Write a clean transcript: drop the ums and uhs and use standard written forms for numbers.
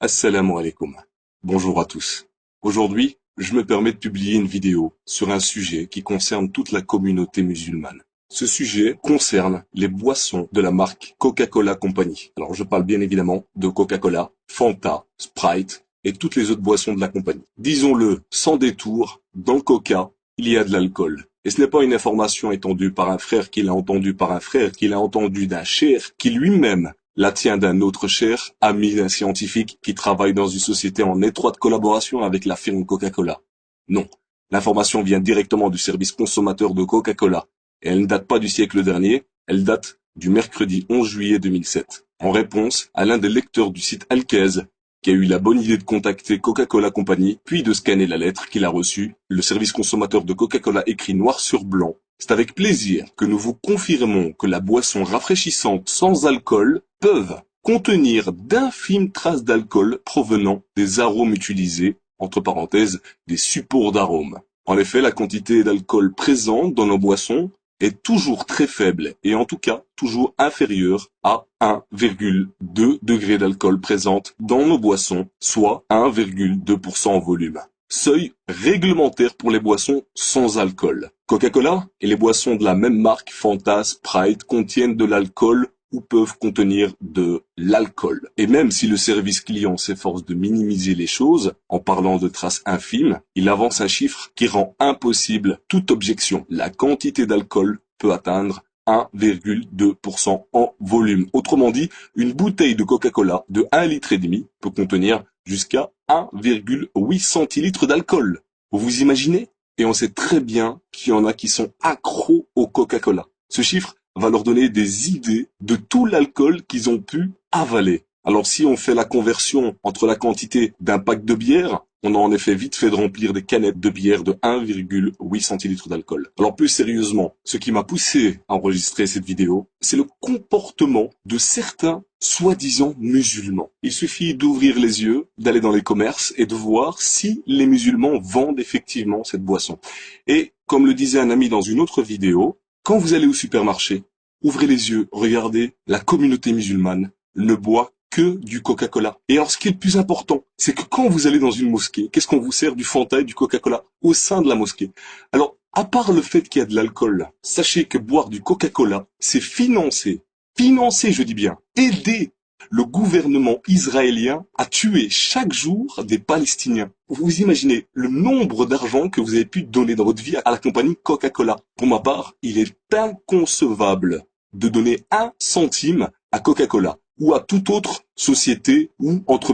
Assalamu alaikum. Bonjour à tous. Aujourd'hui, je me permets de publier une vidéo sur un sujet qui concerne toute la communauté musulmane. Ce sujet concerne les boissons de la marque Coca-Cola Company. Alors je parle bien évidemment de Coca-Cola, Fanta, Sprite et toutes les autres boissons de la compagnie. Disons-le sans détour, dans le Coca, il y a de l'alcool. Et ce n'est pas une information étendue par un frère qui l'a entendu par un frère, qui l'a entendu d'un cher, qui lui-même la tient d'un autre cher, ami d'un scientifique qui travaille dans une société en étroite collaboration avec la firme Coca-Cola. Non, l'information vient directement du service consommateur de Coca-Cola. Et elle ne date pas du siècle dernier, elle date du mercredi 11 juillet 2007. En réponse à l'un des lecteurs du site Alkez, qui a eu la bonne idée de contacter Coca-Cola Company, puis de scanner la lettre qu'il a reçue, le service consommateur de Coca-Cola écrit noir sur blanc. C'est avec plaisir que nous vous confirmons que la boisson rafraîchissante sans alcool peuvent contenir d'infimes traces d'alcool provenant des arômes utilisés, entre parenthèses, des supports d'arômes. En effet, la quantité d'alcool présente dans nos boissons est toujours très faible et en tout cas toujours inférieure à 1,2 degré d'alcool présente dans nos boissons, soit 1,2% en volume. Seuil réglementaire pour les boissons sans alcool. Coca-Cola et les boissons de la même marque Fanta, Sprite contiennent de l'alcool ou peuvent contenir de l'alcool. Et même si le service client s'efforce de minimiser les choses en parlant de traces infimes, il avance un chiffre qui rend impossible toute objection. La quantité d'alcool peut atteindre 1,2% en volume. Autrement dit, une bouteille de Coca-Cola de 1,5 litre peut contenir jusqu'à 1,8 centilitres d'alcool. Vous vous imaginez? Et on sait très bien qu'il y en a qui sont accros au Coca-Cola. Ce chiffre va leur donner des idées de tout l'alcool qu'ils ont pu avaler. Alors si on fait la conversion entre la quantité d'un pack de bière, on a en effet vite fait de remplir des canettes de bière de 1,8 centilitres d'alcool. Alors plus sérieusement, ce qui m'a poussé à enregistrer cette vidéo, c'est le comportement de certains soi-disant musulmans. Il suffit d'ouvrir les yeux, d'aller dans les commerces et de voir si les musulmans vendent effectivement cette boisson. Et comme le disait un ami dans une autre vidéo, quand vous allez au supermarché, ouvrez les yeux, regardez, la communauté musulmane ne boit que du Coca-Cola. Et alors ce qui est le plus important, c'est que quand vous allez dans une mosquée, qu'est-ce qu'on vous sert? Du Fanta et du Coca-Cola au sein de la mosquée. Alors, à part le fait qu'il y a de l'alcool, sachez que boire du Coca-Cola, c'est financer, je dis bien, aider le gouvernement israélien à tuer chaque jour des Palestiniens. Vous imaginez le nombre d'argent que vous avez pu donner dans votre vie à la compagnie Coca-Cola. Pour ma part, il est inconcevable de donner 1 centime à Coca-Cola ou à toute autre société ou entreprise